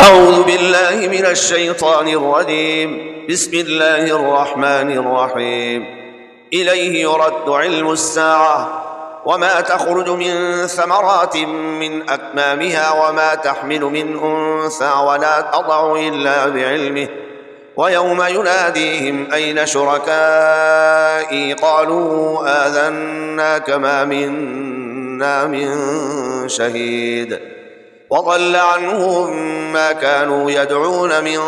أعوذ بالله من الشيطان الرجيم. بسم الله الرحمن الرحيم. إليه يرد علم الساعة وما تخرج من ثمرات من أكمامها وما تحمل من أنثى ولا تضع إلا بعلمه ويوم يناديهم أين شركائي قالوا آذناك ما منا من شهيد وضل عنهم ما كانوا يدعون من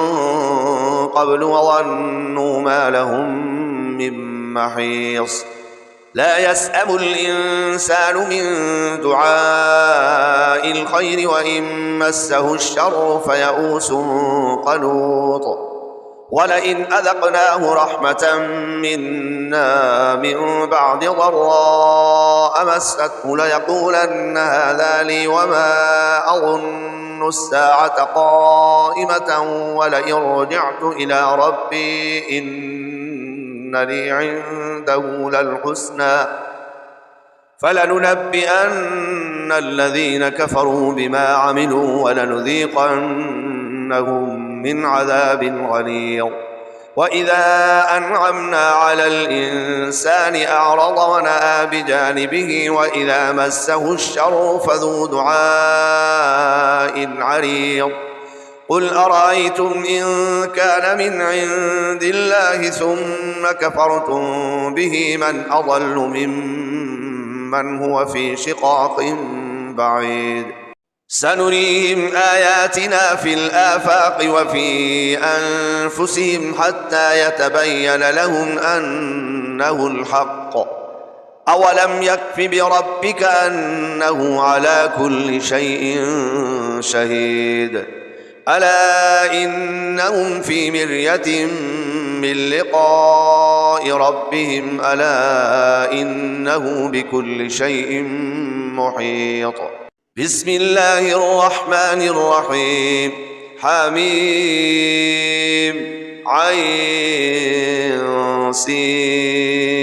قبل وظنوا ما لهم من محيص. لا يسأم الإنسان من دعاء الخير وإن مسه الشر فيئوس قنوط. ولئن أذقناه رحمة منا من بعد ضراء مسته ليقولن هذا لي وما أظن الساعة قائمة ولئن رجعت إلى ربي إن لي عنده للحسنى فلننبئن الذين كفروا بما عملوا ولنذيقنهم من عذاب غليظ. وإذا أنعمنا على الإنسان أعرض ونأى بجانبه وإذا مسه الشر فذو دعاء عريض. قل أرأيتم إن كان من عند الله ثم كفرتم به من أضل ممن هو في شقاق بعيد. سنريهم آياتنا في الآفاق وفي أنفسهم حتى يتبين لهم أنه الحق. أولم يكف بربك أنه على كل شيء شهيد. ألا إنهم في مرية من لقاء ربهم ألا إنه بكل شيء محيط. بسم الله الرحمن الرحيم. حميم عين سين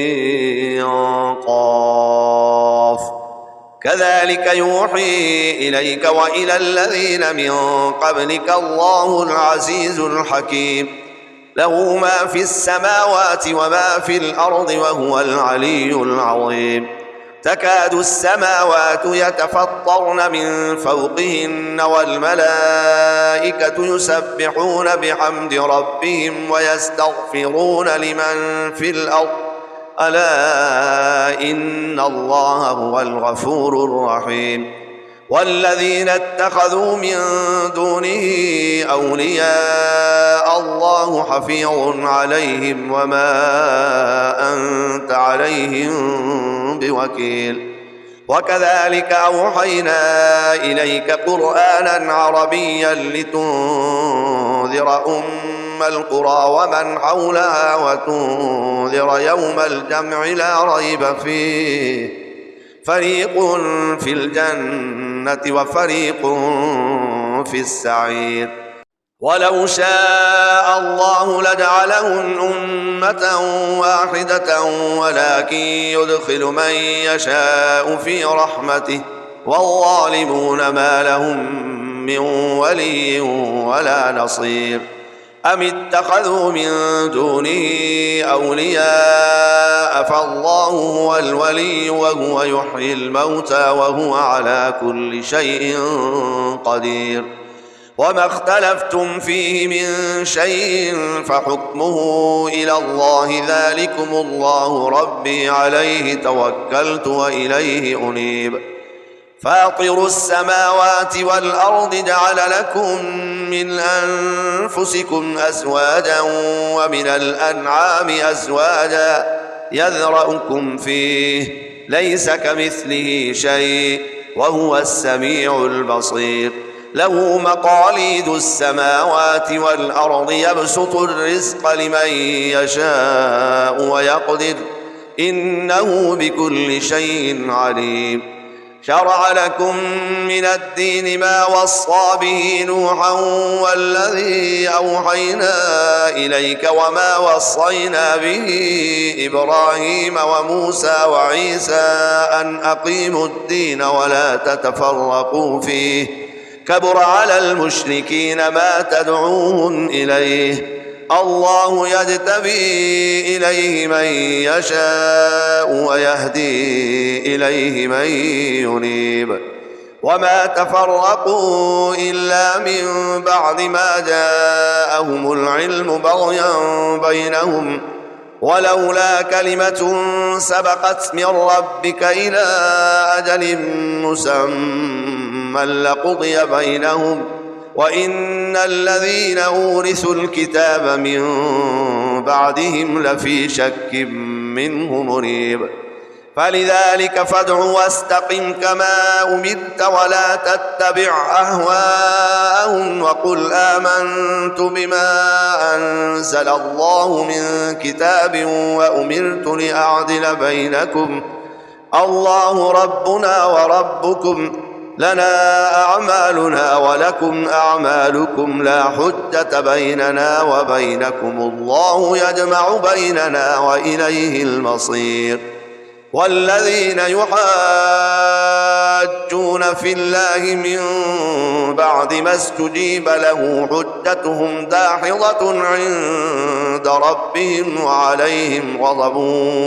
قاف. كذلك يوحي إليك وإلى الذين من قبلك الله العزيز الحكيم له ما في السماوات وما في الأرض وهو العلي العظيم. تكاد السماوات يتفطرن من فوقهن والملائكة يسبحون بحمد ربهم ويستغفرون لمن في الأرض ألا إن الله هو الغفور الرحيم. والذين اتخذوا من دونه أولياء الله حفيظ عليهم وما أنت عليهم بوكيل. وكذلك أوحينا إليك قرآنا عربيا لتنذر أم القرى ومن حولها وتنذر يوم الجمع لا ريب فيه فريق في الجنة وفريق في السعير. ولو شاء الله لجعلهم أمة واحدة ولكن يدخل من يشاء في رحمته والظالمون ما لهم من ولي ولا نصير. أم اتخذوا من دونه أولياء فالله هو الولي وهو يحيي الموتى وهو على كل شيء قدير. وما اختلفتم فيه من شيء فحكمه إلى الله ذلكم الله ربي عليه توكلت وإليه أنيب. فاطر السماوات والأرض جعل لكم من أنفسكم أزواجا ومن الأنعام أزواجا يذرأكم فيه ليس كمثله شيء وهو السميع البصير. له مقاليد السماوات والأرض يبسط الرزق لمن يشاء ويقدر إنه بكل شيء عليم. شرع لكم من الدين ما وصى به نوحا والذي أوحينا إليك وما وصينا به إبراهيم وموسى وعيسى أن أقيموا الدين ولا تتفرقوا فيه كبر على المشركين ما تدعوهم إليه الله يجتبي إليه من يشاء ويهدي إليه من ينيب وما تفرقوا إلا من بعد ما جاءهم العلم بغيا بينهم ولولا كلمة سبقت من ربك إلى أجل مسمى لقضي بينهم وإن الذين أورثوا الكتاب من بعدهم لفي شك منه مريب فلذلك فادع واستقم كما أمرت ولا تتبع أهواءهم وقل آمنت بما أنزل الله من كتاب وأمرت لأعدل بينكم الله ربنا وربكم لنا أعمالنا ولكم أعمالكم لا حجة بيننا وبينكم الله يجمع بيننا وإليه المصير والذين يحاجون في الله من بعد ما استجيب له حجتهم داحضة عند ربهم وعليهم غضب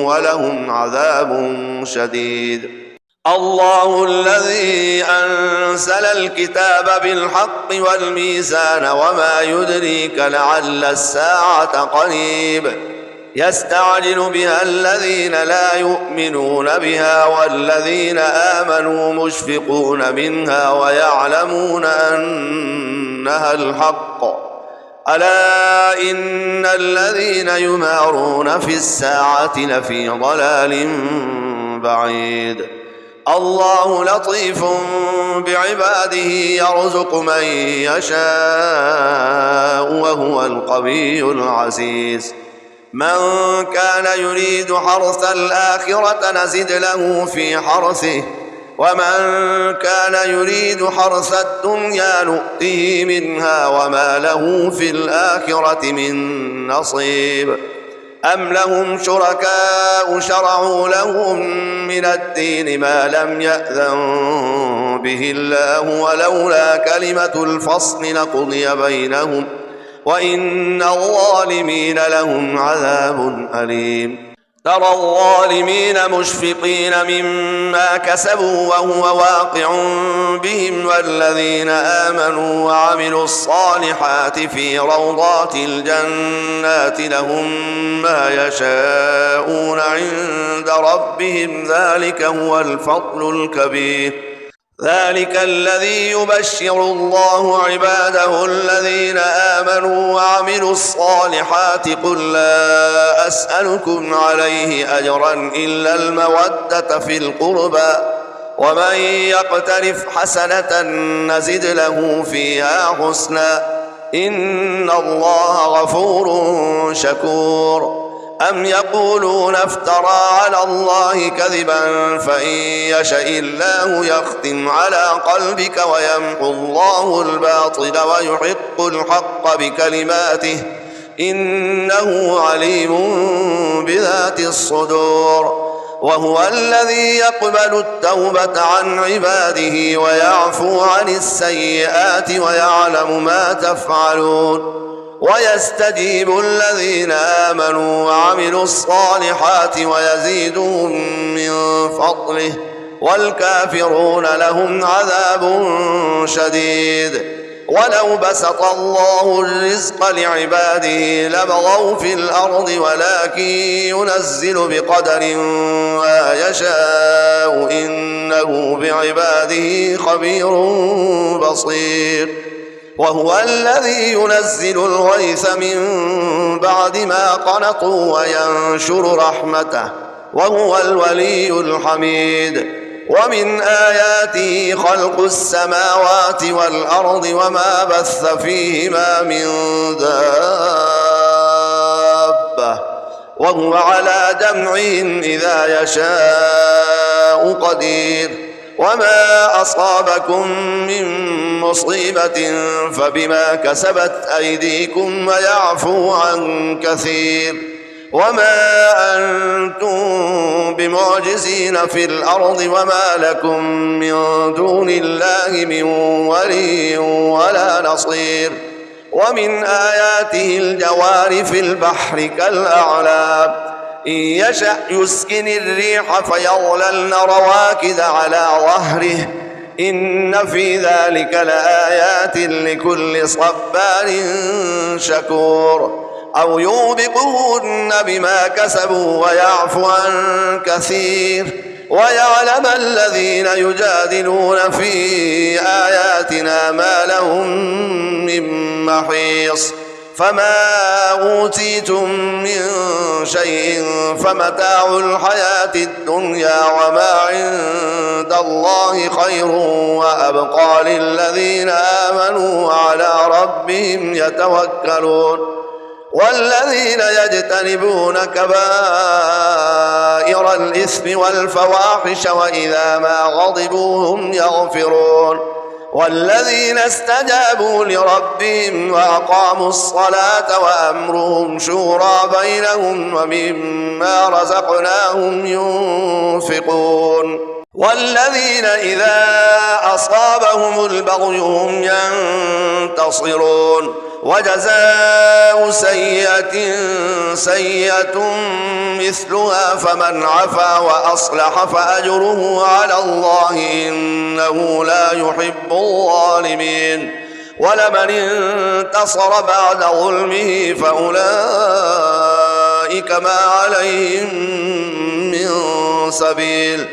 ولهم عذاب شديد الله الذي أنزل الكتاب بالحق والميزان وما يدريك لعل الساعة قريب يستعجل بها الذين لا يؤمنون بها والذين آمنوا مشفقون منها ويعلمون أنها الحق ألا إن الذين يمارون في الساعة لفي ضلال بعيد الله لطيف بعباده يرزق من يشاء وهو القوي العزيز من كان يريد حرث الآخرة نزد له في حرثه ومن كان يريد حرث الدنيا نؤته منها وما له في الآخرة من نصيب أم لهم شركاء شرعوا لهم من الدين ما لم يأذن به الله ولولا كلمة الفصل لقضي بينهم وإن الظالمين لهم عذاب أليم ترى الظالمين مشفقين مما كسبوا وهو واقع بهم والذين آمنوا وعملوا الصالحات في روضات الجنات لهم ما يشاءون عند ربهم ذلك هو الفضل الكبير ذلك الذي يبشر الله عباده الذين آمنوا وعملوا الصالحات قل لا أسألكم عليه أجرا إلا المودة في القربى ومن يقترف حسنة نزد له فيها حسنا إن الله غفور شكور أم يقولون افترى على الله كذبا فإن يشأ الله يختم على قلبك ويمحو الله الباطل ويحق الحق بكلماته إنه عليم بذات الصدور وهو الذي يقبل التوبة عن عباده ويعفو عن السيئات ويعلم ما تفعلون ويستجيب الذين آمنوا وعملوا الصالحات ويزيدهم من فضله والكافرون لهم عذاب شديد ولو بسط الله الرزق لعباده لبغوا في الأرض ولكن ينزل بقدر ما يشاء إنه بعباده خبير بصير وهو الذي ينزل الغيث من بعد ما قنطوا وينشر رحمته وهو الولي الحميد ومن آياته خلق السماوات والأرض وما بث فيهما من دابة وهو على جمعهم إذا يشاء قدير وما أصابكم من مصيبة فبما كسبت أيديكم ويعفو عن كثير وما أنتم بمعجزين في الأرض وما لكم من دون الله من ولي ولا نصير. ومن آياته الجوار في البحر كالأعلام إن يشأ يسكن الريح فيظللن رواكد على ظهره إن في ذلك لآيات لكل صبار شكور. أو يوبقهن بما كسبوا ويعفو عن كثير ويعلم الذين يجادلون في آياتنا ما لهم من محيص. فما أوتيتم من شيء فمتاع الحياة الدنيا وما عند الله خير وأبقى للذين آمنوا وعلى ربهم يتوكلون. والذين يجتنبون كبائر الإثم والفواحش وإذا ما غضبوا هم يغفرون. والذين استجابوا لربهم وأقاموا الصلاة وأمرهم شورى بينهم ومما رزقناهم ينفقون. والذين إذا أصابهم البغي هم ينتصرون. وجزاء سيئة سيئة مثلها فمن عفا وأصلح فأجره على الله إنه لا يحب الظالمين. ولمن انتصر بعد ظلمه فأولئك ما عليهم من سبيل.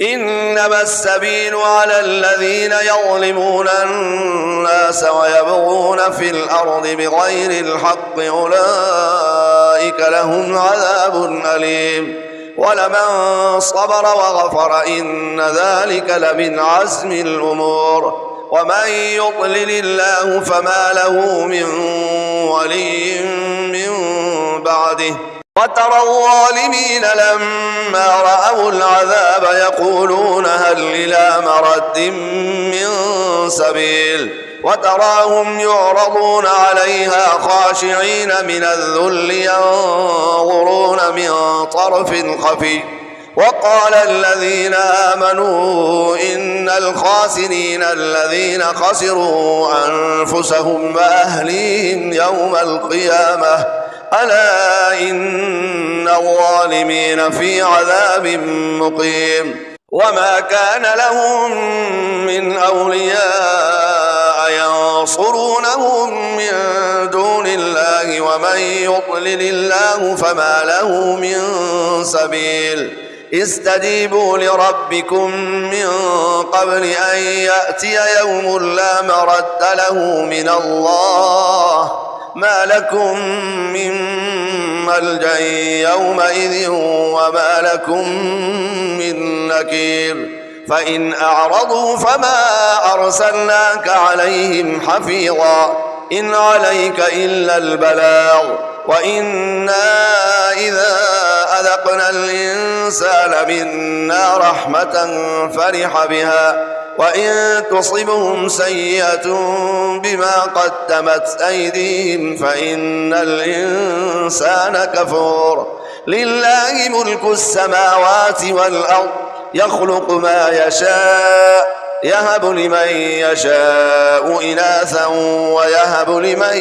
إنما السبيل على الذين يظلمون الناس ويبغون في الأرض بغير الحق أولئك لهم عذاب أليم. ولمن صبر وغفر إن ذلك لمن عزم الأمور. ومن يضلل الله فما له من ولي من بعده. وترى الظالمين لما رأوا العذاب يقولون هل إلى مرد من سبيل. وتراهم يعرضون عليها خاشعين من الذل ينظرون من طرف خفي. وقال الذين آمنوا إن الخاسرين الذين خسروا أنفسهم وأهليهم يوم القيامة ألا إن الظالمين في عذاب مقيم. وما كان لهم من أولياء ينصرونهم من دون الله ومن يضلل الله فما له من سبيل. استجيبوا لربكم من قبل أن يأتي يوم لا مرد له من الله ما لكم من ملجأ يومئذ وما لكم من نكير. فإن أعرضوا فما أرسلناك عليهم حفيظا إن عليك إلا البلاغ. وإنا إذا أذقنا الإنسان منا رحمة فرح بها وإن تصبهم سيئة بما قدمت أيديهم فإن الإنسان كفور. لله ملك السماوات والأرض يخلق ما يشاء يهب لمن يشاء إناثا ويهب لمن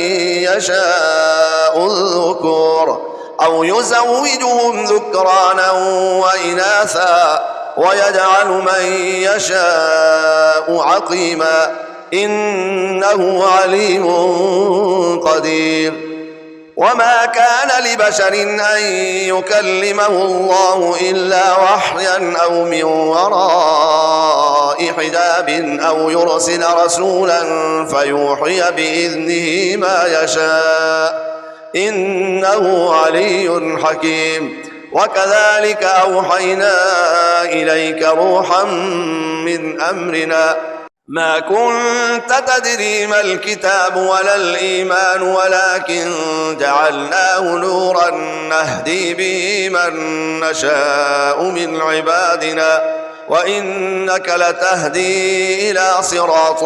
يشاء الذكور أو يزوجهم ذكرانا وإناثا ويجعل من يشاء عقيما إنه عليم قدير. وما كان لبشر أن يكلمه الله إلا وحيا أو من وراء حجاب أو يرسل رسولا فيوحي بإذنه ما يشاء إنه علي حكيم. وكذلك أوحينا إليك روحا من أمرنا ما كنت تدري ما الكتاب ولا الإيمان ولكن جعلناه نورا نهدي به من نشاء من عبادنا وإنك لتهدي إلى صراط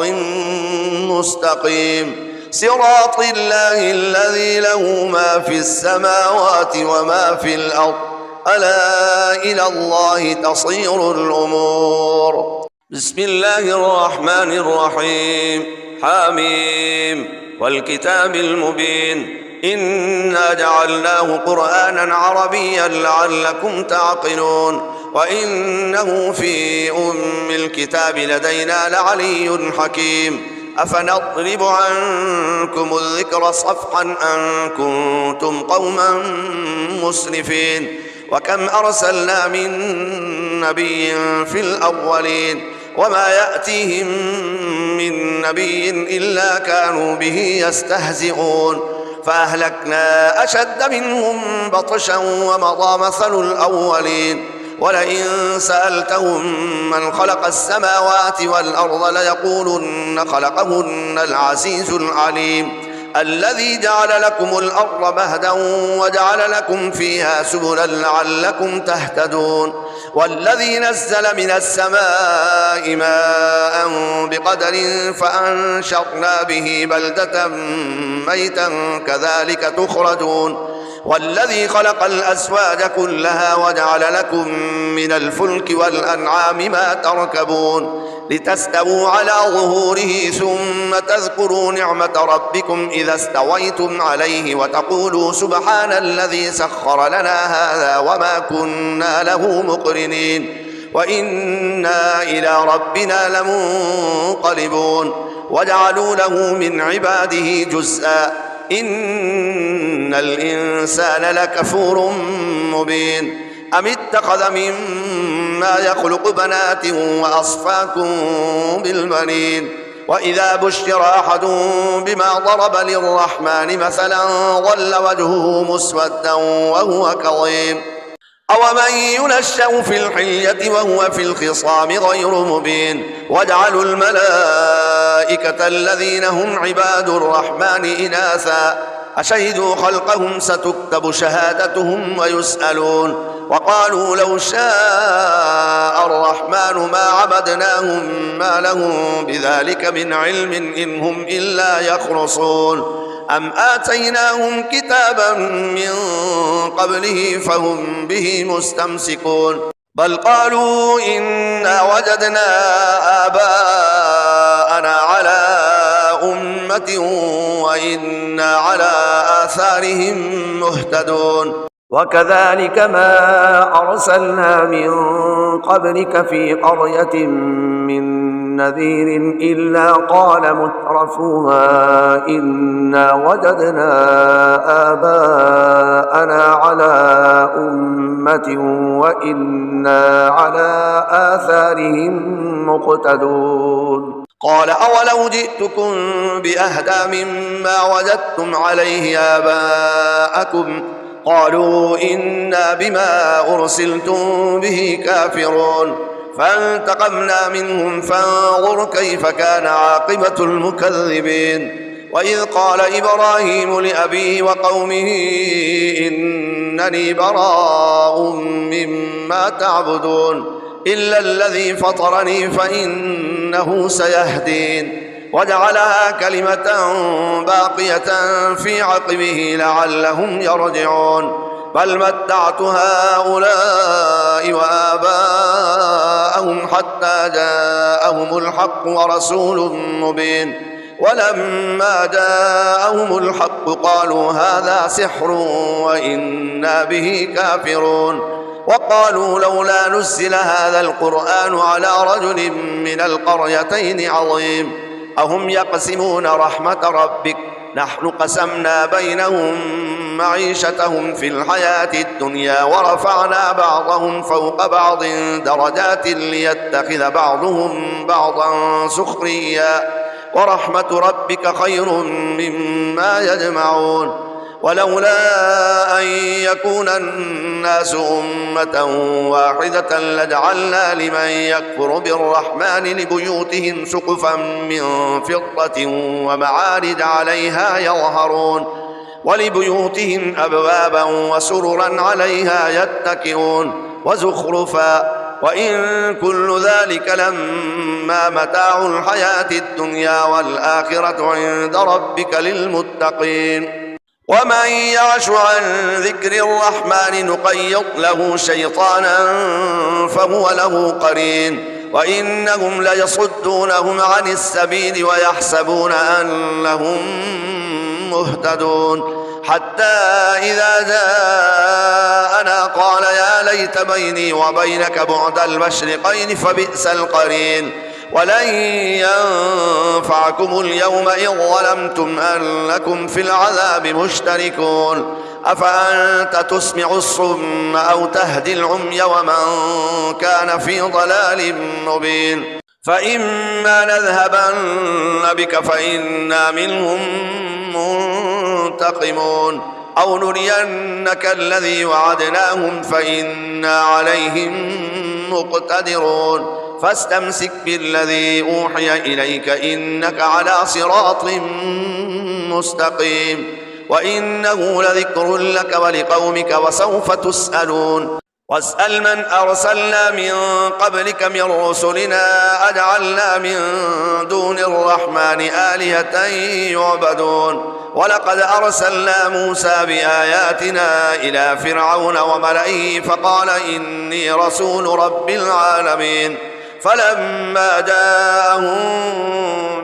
مستقيم. صراط الله الذي له ما في السماوات وما في الأرض ألا إلى الله تصير الأمور. بسم الله الرحمن الرحيم. حميم والكتاب المبين إنا جعلناه قرآنا عربيا لعلكم تعقلون وإنه في أم الكتاب لدينا لعلي حكيم. أفنضرب عنكم الذكر صفحا أن كنتم قوما مسرفين وكم أرسلنا من نبي في الأولين وما يأتيهم من نبي إلا كانوا به يستهزئون فأهلكنا أشد منهم بطشا ومضى مثل الأولين ولئن سألتهم من خلق السماوات والأرض ليقولن خلقهن العزيز العليم الذي جعل لكم الأرض مهدا وجعل لكم فيها سبلا لعلكم تهتدون والذي نزل من السماء ماء بقدر فأنشرنا به بلدة ميتا كذلك تخرجون والذي خلق الأزواج كلها وجعل لكم من الفلك والأنعام ما تركبون لتستووا على ظهوره ثم تذكروا نعمة ربكم إذا استويتم عليه وتقولوا سبحان الذي سخر لنا هذا وما كنا له مقرنين وإنا إلى ربنا لمنقلبون وجعلوا له من عباده جزءا إن الإنسان لكفور مبين أم اتخذ مما يخلق بنات وأصفاكم بالبنين وإذا بشر أحد بما ضرب للرحمن مثلا ظل وجهه مسودا وهو كظيم أومن ينشأ في الحلية وهو في الخصام غير مبين وجعلوا الملائكة الذين هم عباد الرحمن إناثا أشهدوا خلقهم ستكتب شهادتهم ويسألون وقالوا لو شاء الرحمن ما عبدناهم ما لهم بذلك من علم إن هم إلا يخرصون أم آتيناهم كتابا من قبله فهم به مستمسكون بل قالوا إنا وجدنا آباءنا على أمة وإنا على آثارهم مهتدون وكذلك ما أرسلنا من قبلك في قرية من نذير إلا قال مترفوها إنا وجدنا آباءنا على أمة وإنا على آثارهم مقتدون قال أولو جئتكم بأهدى مما وجدتم عليه آباءكم قالوا إنا بما أرسلتم به كافرون فانتقمنا منهم فانظر كيف كان عاقبة المكذبين وإذ قال إبراهيم لأبيه وقومه إنني براء مما تعبدون إلا الذي فطرني فإنه سيهدين وجعلها كلمة باقية في عقبه لعلهم يرجعون بل متعت هؤلاء وآباءهم حتى جاءهم الحق ورسول مبين ولما جاءهم الحق قالوا هذا سحر وإنا به كافرون وقالوا لولا نزل هذا القرآن على رجل من القريتين عظيم أهم يقسمون رحمة ربك نحن قسمنا بينهم معيشتهم في الحياة الدنيا ورفعنا بعضهم فوق بعض درجات ليتخذ بعضهم بعضا سخريا ورحمة ربك خير مما يجمعون ولولا أن يكون الناس أمة واحدة لجعلنا لمن يكفر بالرحمن لبيوتهم سقفا من فضة ومعارج عليها يظهرون ولبيوتهم أبوابا وسررا عليها يتكئون وزخرفا وإن كل ذلك لما متاع الحياة الدنيا والآخرة عند ربك للمتقين. ومن يعش عن ذكر الرحمن نقيض له شيطانا فهو له قرين وإنهم ليصدونهم عن السبيل ويحسبون أنهم مهتدون حتى إذا جاءنا قال يا ليت بيني وبينك بعد المشرقين فبئس القرين ولن ينفعكم اليوم إذ ظلمتم أنكم في العذاب مشتركون أفأنت تسمع الصم أو تهدي العمي ومن كان في ضلال مبين فإما نذهبن بك فإنا منهم منتقمون أو نرينك الذي وعدناهم فإنا عليهم مقتدرون فاستمسك بالذي أوحي إليك إنك على صراط مستقيم وإنه لذكر لك ولقومك وسوف تسألون واسأل من أرسلنا من قبلك من رسلنا أجعلنا من دون الرحمن آلهة يعبدون ولقد أرسلنا موسى بآياتنا إلى فرعون وملئه فقال إني رسول رب العالمين فلما جاءهم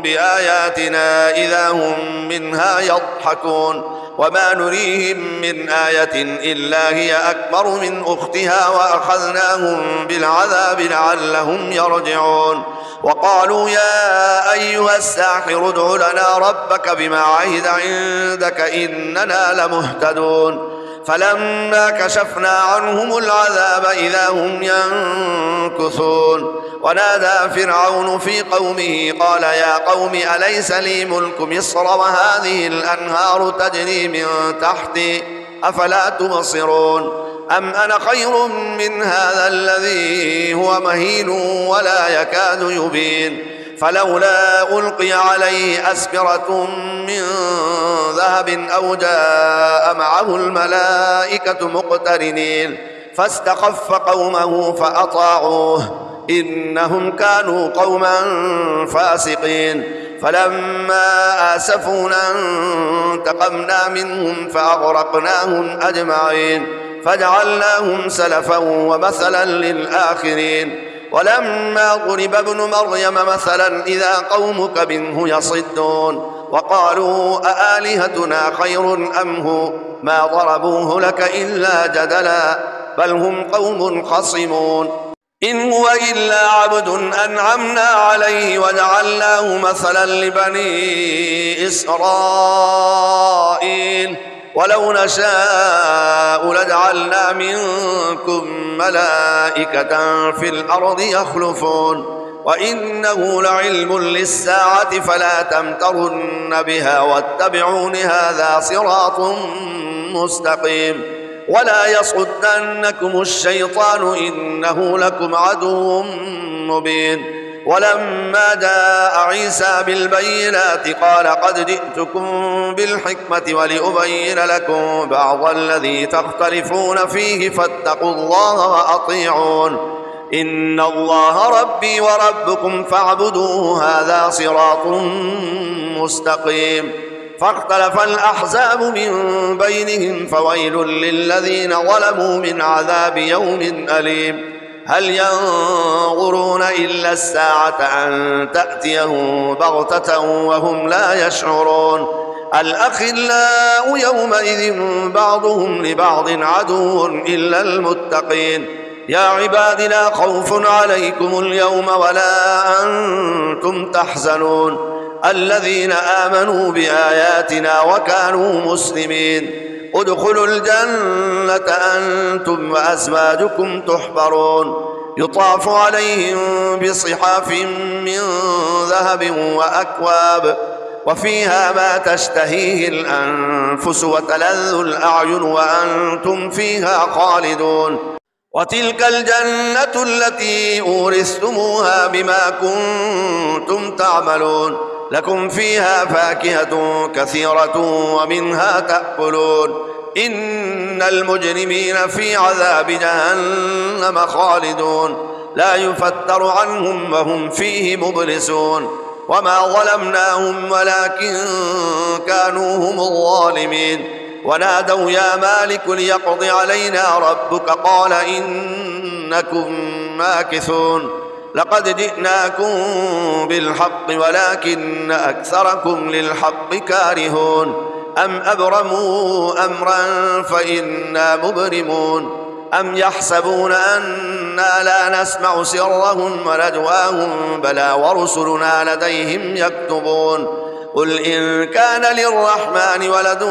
بآياتنا إذا هم منها يضحكون وما نريهم من آية إلا هي أكبر من أختها وأخذناهم بالعذاب لعلهم يرجعون وقالوا يا أيها الساحر ادع لنا ربك بما عهد عندك إننا لمهتدون فلما كشفنا عنهم العذاب إذا هم ينكثون ونادى فرعون في قومه قال يا قوم أليس لي ملك مصر وهذه الأنهار تجري من تحتي أفلا تبصرون أم أنا خير من هذا الذي هو مهين ولا يكاد يبين فلولا ألقي عليه أسبرة من ذهب أو جاء معه الملائكة مقترنين فاستخف قومه فأطاعوه إنهم كانوا قوما فاسقين فلما آسفونا انتقمنا منهم فأغرقناهم أجمعين فجعلناهم سلفا ومثلا للآخرين ولما ضرب ابن مريم مثلا إذا قومك منه يصدون وقالوا أآلهتنا خير أم هو ما ضربوه لك إلا جدلا بل هم قوم خصمون إن هو إلا عبد أنعمنا عليه وجعلناه مثلا لبني إسرائيل ولو نشاء لجعلنا منكم ملائكة في الأرض يخلفون وإنه لعلم للساعة فلا تمترن بها واتبعون هذا صراط مستقيم ولا يصدنكم الشيطان إنه لكم عدو مبين ولما جاء عيسى بالبينات قال قد جئتكم بالحكمة ولأبين لكم بعض الذي تختلفون فيه فاتقوا الله وأطيعون إن الله ربي وربكم فاعبدوه هذا صراط مستقيم فاختلف الأحزاب من بينهم فويل للذين ظلموا من عذاب يوم أليم هل ينظرون إلا الساعة أن تأتيهم بغتة وهم لا يشعرون الأخلاء يومئذ بعضهم لبعض عدو إلا المتقين يا عباد لا خوف عليكم اليوم ولا أنتم تحزنون الذين آمنوا بآياتنا وكانوا مسلمين ادخلوا الجنة أنتم وأزواجكم تحبرون يطاف عليهم بصحاف من ذهب وأكواب وفيها ما تشتهيه الأنفس وتلذ الأعين وأنتم فيها خالدون وتلك الجنة التي أورثتموها بما كنتم تعملون لكم فيها فاكهة كثيرة ومنها تأكلون إن المجرمين في عذاب جهنم خالدون لا يفتر عنهم وهم فيه مبلسون وما ظلمناهم ولكن كانوا هم الظالمين ونادوا يا مالك ليقض علينا ربك قال إنكم ماكثون لقد جئناكم بالحق ولكن أكثركم للحق كارهون أم أبرموا أمرا فإنا مبرمون أم يحسبون أنا لا نسمع سرهم ونجواهم بلى ورسلنا لديهم يكتبون قل إن كان للرحمن ولد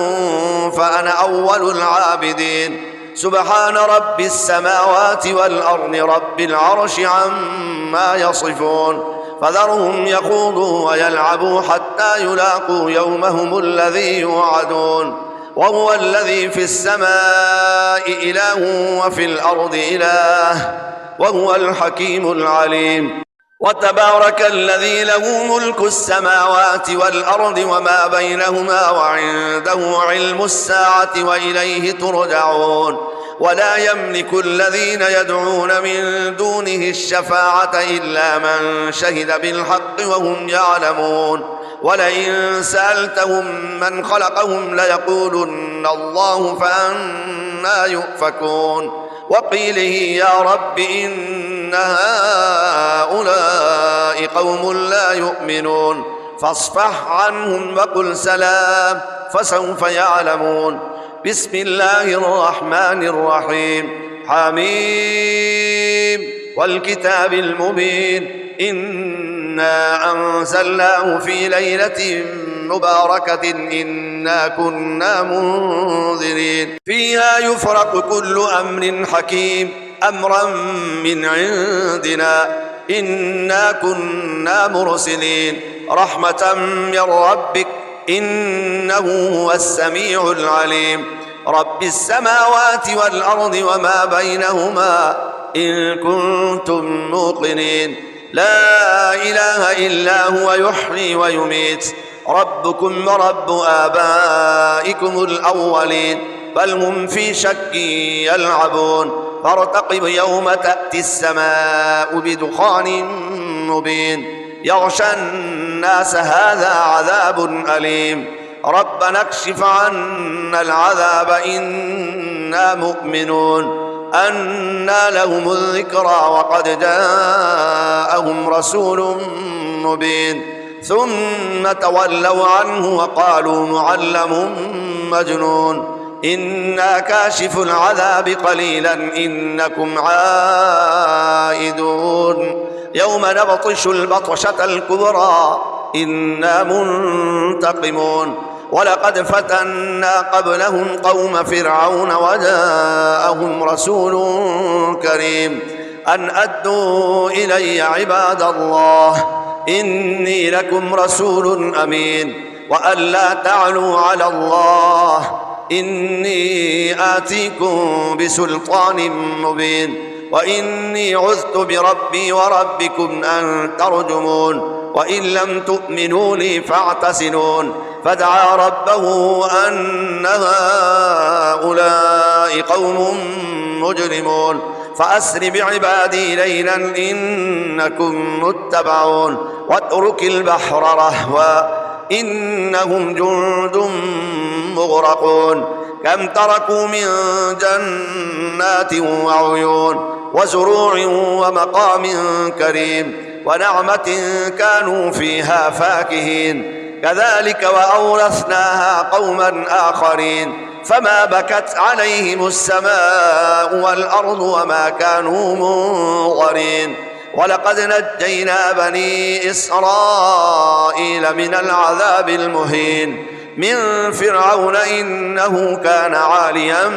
فأنا أول العابدين سبحان رب السماوات والأرض رب العرش عما يصفون فذرهم يخوضوا ويلعبوا حتى يلاقوا يومهم الذي يوعدون وهو الذي في السماء إله وفي الأرض إله وهو الحكيم العليم وتبارك الذي له ملك السماوات والأرض وما بينهما وعنده علم الساعة وإليه ترجعون ولا يملك الذين يدعون من دونه الشفاعة إلا من شهد بالحق وهم يعلمون ولئن سألتهم من خلقهم ليقولن الله فأنا يؤفكون وقيله يا رب إن هؤلاء قوم لا يؤمنون فاصفح عنهم وقل سلام فسوف يعلمون بسم الله الرحمن الرحيم حميم والكتاب المبين إنا أنزلناه في ليلة مباركة إنا كنا منذرين فيها يفرق كل أمر حكيم أمرا من عندنا إنا كنا مرسلين رحمة من ربك إنه هو السميع العليم رب السماوات والأرض وما بينهما إن كنتم موقنين لا إله إلا هو يحيي ويميت ربكم ورب آبائكم الأولين بل هم في شك يلعبون فارتقب يوم تأتي السماء بدخان مبين يغشى الناس هذا عذاب أليم ربنا اكشف عنا العذاب إنا مؤمنون أنى لهم الذكرى وقد جاءهم رسول مبين ثم تولوا عنه وقالوا معلم مجنون إنا كاشف العذاب قليلا إنكم عائدون يوم نبطش البطشة الكبرى إنا منتقمون ولقد فتنا قبلهم قوم فرعون وجاءهم رسول كريم أن أدوا إلي عباد الله إني لكم رسول أمين وأن لا تعلوا على الله إني آتيكم بسلطان مبين وإني عذت بربي وربكم أن ترجمون وإن لم تؤمنوا لي فاعتزلون فدعا ربه أن هؤلاء قوم مجرمون فأسر بعبادي ليلا إنكم متبعون واترك البحر رهوا إنهم جند مغرقون كم تركوا من جنات وعيون وزروع ومقام كريم ونعمة كانوا فيها فاكهين كذلك وأورثناها قوما آخرين فما بكت عليهم السماء والأرض وما كانوا منظرين ولقد نجينا بني إسرائيل من العذاب المهين من فرعون إنه كان عاليا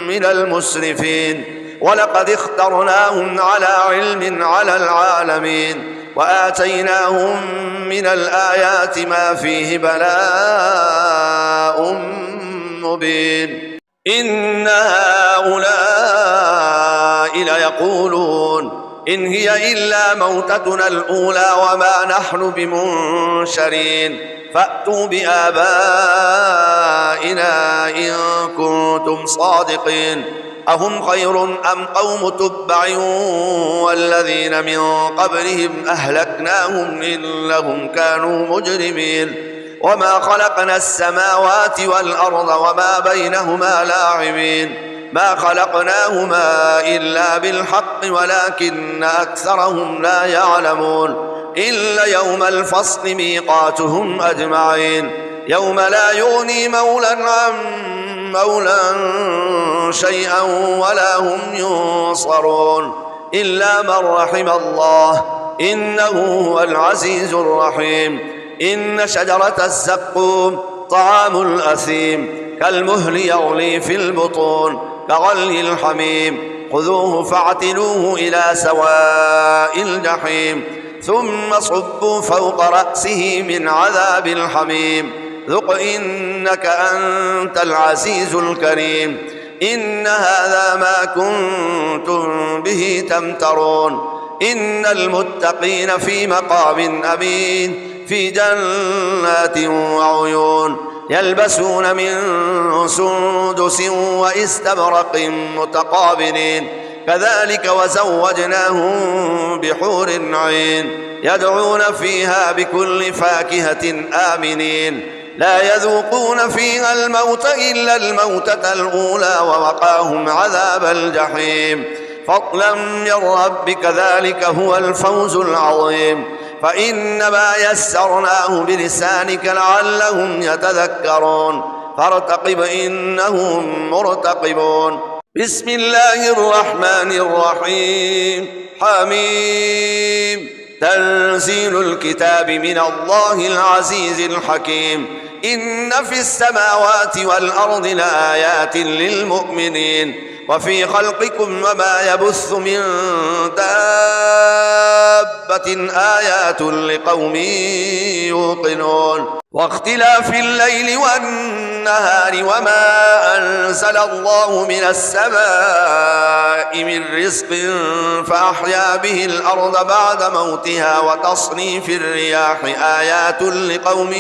من المسرفين ولقد اخترناهم على علم على العالمين وآتيناهم من الآيات ما فيه بلاء مبين إن هؤلاء ليقولون إن هي إلا موتتنا الأولى وما نحن بمنشرين فأتوا بآبائنا إن كنتم صادقين أهم خير أم قوم تبع والذين من قبلهم أهلكناهم إنهم كانوا مجرمين وما خلقنا السماوات والأرض وما بينهما لاعبين ما خلقناهما إلا بالحق ولكن أكثرهم لا يعلمون إلا يوم الفصل ميقاتهم أجمعين يوم لا يغني مولى عن مولى شيئا ولا هم ينصرون إلا من رحم الله إنه هو العزيز الرحيم إن شجرة الزقوم طعام الأثيم كالمهل يغلي في البطون كغلي الحميم خذوه فاعتلوه إلى سواء الجحيم ثم صبوا فوق رأسه من عذاب الحميم ذق إنك أنت العزيز الكريم إن هذا ما كنتم به تمترون إن المتقين في مقام أمين في جنات وعيون يلبسون من سندس واستبرق متقابلين كذلك وزوجناهم بحور عين يدعون فيها بكل فاكهة آمنين لا يذوقون فيها الموت إلا الموتة الأولى ووقاهم عذاب الجحيم فضلا من ربك ذلك هو الفوز العظيم فإنما يسرناه بلسانك لعلهم يتذكرون فارتقب إنهم مرتقبون بسم الله الرحمن الرحيم حميم تنزيل الكتاب من الله العزيز الحكيم إن في السماوات والأرض لآيات للمؤمنين وفي خلقكم وما يبث من دابة آيات لقوم يوقنون واختلاف الليل والنهار وما أنزل الله من السماء من رزق فأحيا به الأرض بعد موتها وتصريف الرياح آيات لقوم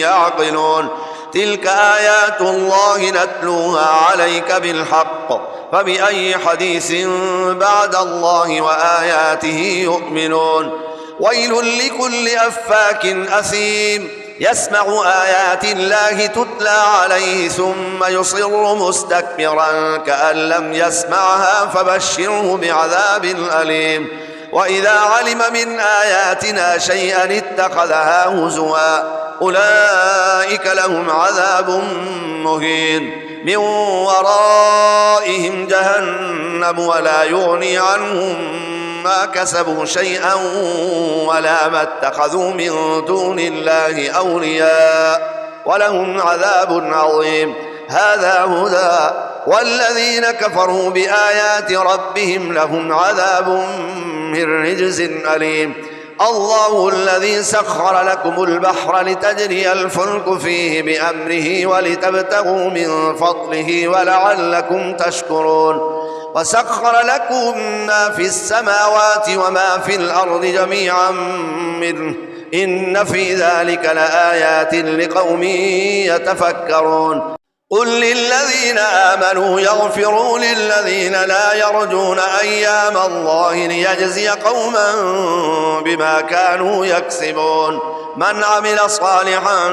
يعقلون تلك آيات الله نتلوها عليك بالحق فبأي حديث بعد الله وآياته يؤمنون ويل لكل أفاك أثيم يسمع آيات الله تتلى عليه ثم يصر مستكبرا كأن لم يسمعها فبشره بعذاب أليم وإذا علم من آياتنا شيئا اتخذها هزوا أولئك لهم عذاب مهين من ورائهم جهنم ولا يغني عنهم ما كسبوا شيئا ولا ما اتخذوا من دون الله أولياء ولهم عذاب عظيم هذا هدى والذين كفروا بآيات ربهم لهم عذاب من رجز أليم الله الذي سخر لكم البحر لتجري الفلك فيه بأمره ولتبتغوا من فضله ولعلكم تشكرون وسخر لكم ما في السماوات وما في الأرض جميعا منه إن في ذلك لآيات لقوم يتفكرون قل للذين آمنوا يغفروا للذين لا يرجون أيام الله ليجزي قوما بما كانوا يكسبون من عمل صالحا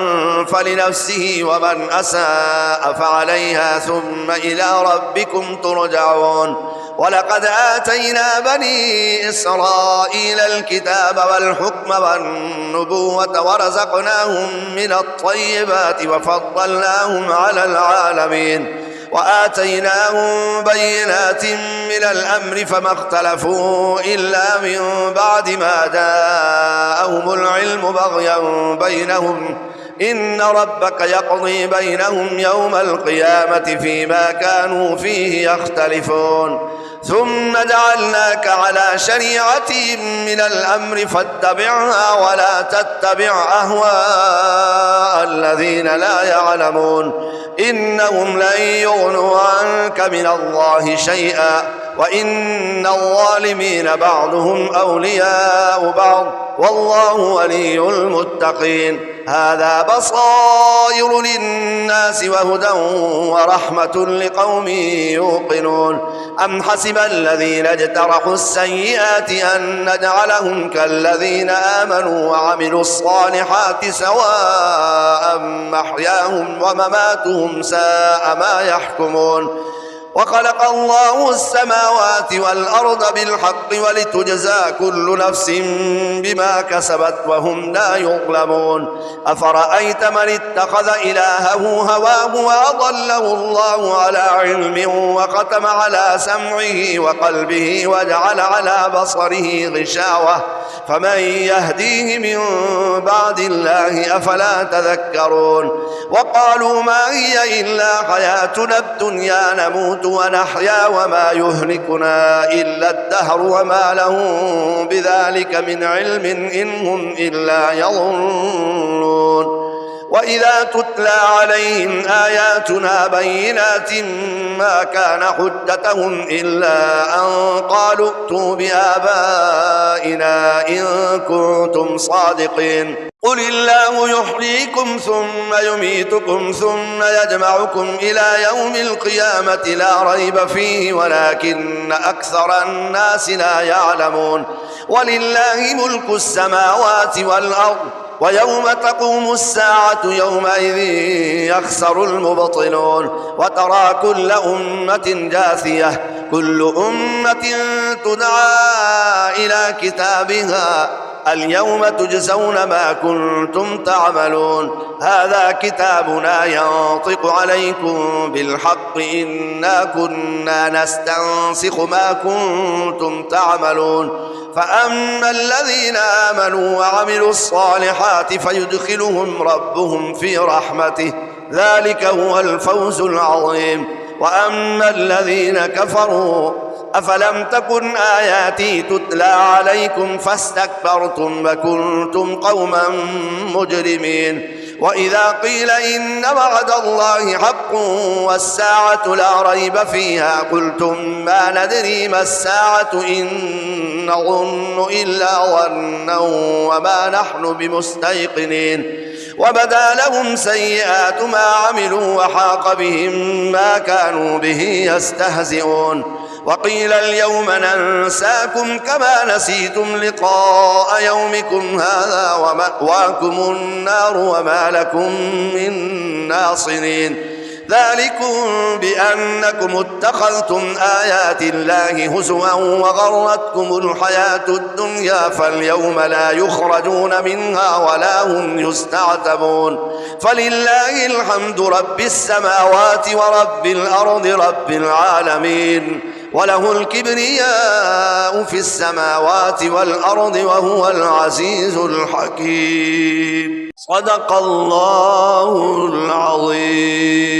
فلنفسه ومن أساء فعليها ثم إلى ربكم ترجعون ولقد آتينا بني إسرائيل الكتاب والحكم والنبوة ورزقناهم من الطيبات وفضلناهم على العالمين وآتيناهم بينات من الأمر فما اختلفوا إلا من بعد ما جاءهم العلم بغيا بينهم إن ربك يقضي بينهم يوم القيامة فيما كانوا فيه يختلفون ثم جعلناك على شريعة من الأمر فاتبعها ولا تتبع أهواء الذين لا يعلمون إنهم لن يغنوا عنك من الله شيئا وإن الظالمين بعضهم أولياء بعض والله ولي المتقين هذا بصائر للناس وهدى ورحمة لقوم يوقنون أم حسب الذين اجترحوا السيئات أن نجعلهم كالذين آمنوا وعملوا الصالحات سواء محياهم ومماتهم ساء ما يحكمون وخلق الله السماوات والأرض بالحق ولتجزى كل نفس بما كسبت وهم لا يظلمون أفرأيت من اتخذ إلهه هواه وأضله الله على علم وختم على سمعه وقلبه وجعل على بصره غشاوة فمن يهديه من بعد الله أفلا تذكرون وقالوا ما هي إلا حياتنا الدنيا نموت ونحيا وما يهلكنا إلا الدهر وما لهم بذلك من علم إن هم إلا يظنون وإذا تتلى عليهم آياتنا بينات ما كان حجتهم إلا أن قالوا ائتوا بآبائنا إن كنتم صادقين قل الله يحييكم ثم يميتكم ثم يجمعكم إلى يوم القيامة لا ريب فيه ولكن أكثر الناس لا يعلمون ولله ملك السماوات والأرض ويوم تقوم الساعة يومئذ يخسر المبطلون وترى كل أمة جاثية كل أمة تدعى إلى كتابها اليوم تجزون ما كنتم تعملون هذا كتابنا ينطق عليكم بالحق إنا كنا نستنسخ ما كنتم تعملون فأما الذين آمنوا وعملوا الصالحات فيدخلهم ربهم في رحمته ذلك هو الفوز العظيم وأما الذين كفروا أفلم تكن آياتي تتلى عليكم فاستكبرتم وكنتم قوما مجرمين وإذا قيل إن وعد الله حق والساعة لا ريب فيها قلتم ما ندري ما الساعة إن نظن إلا ظنا وما نحن بمستيقنين وبدا لهم سيئات ما عملوا وحاق بهم ما كانوا به يستهزئون وقيل اليوم ننساكم كما نسيتم لقاء يومكم هذا ومأواكم النار وما لكم من ناصرين ذلكم بأنكم اتخذتم آيات الله هزوا وغرتكم الحياة الدنيا فاليوم لا يخرجون منها ولا هم يستعتبون فلله الحمد رب السماوات ورب الأرض رب العالمين وله الكبرياء في السماوات والأرض وهو العزيز الحكيم صدق الله العظيم.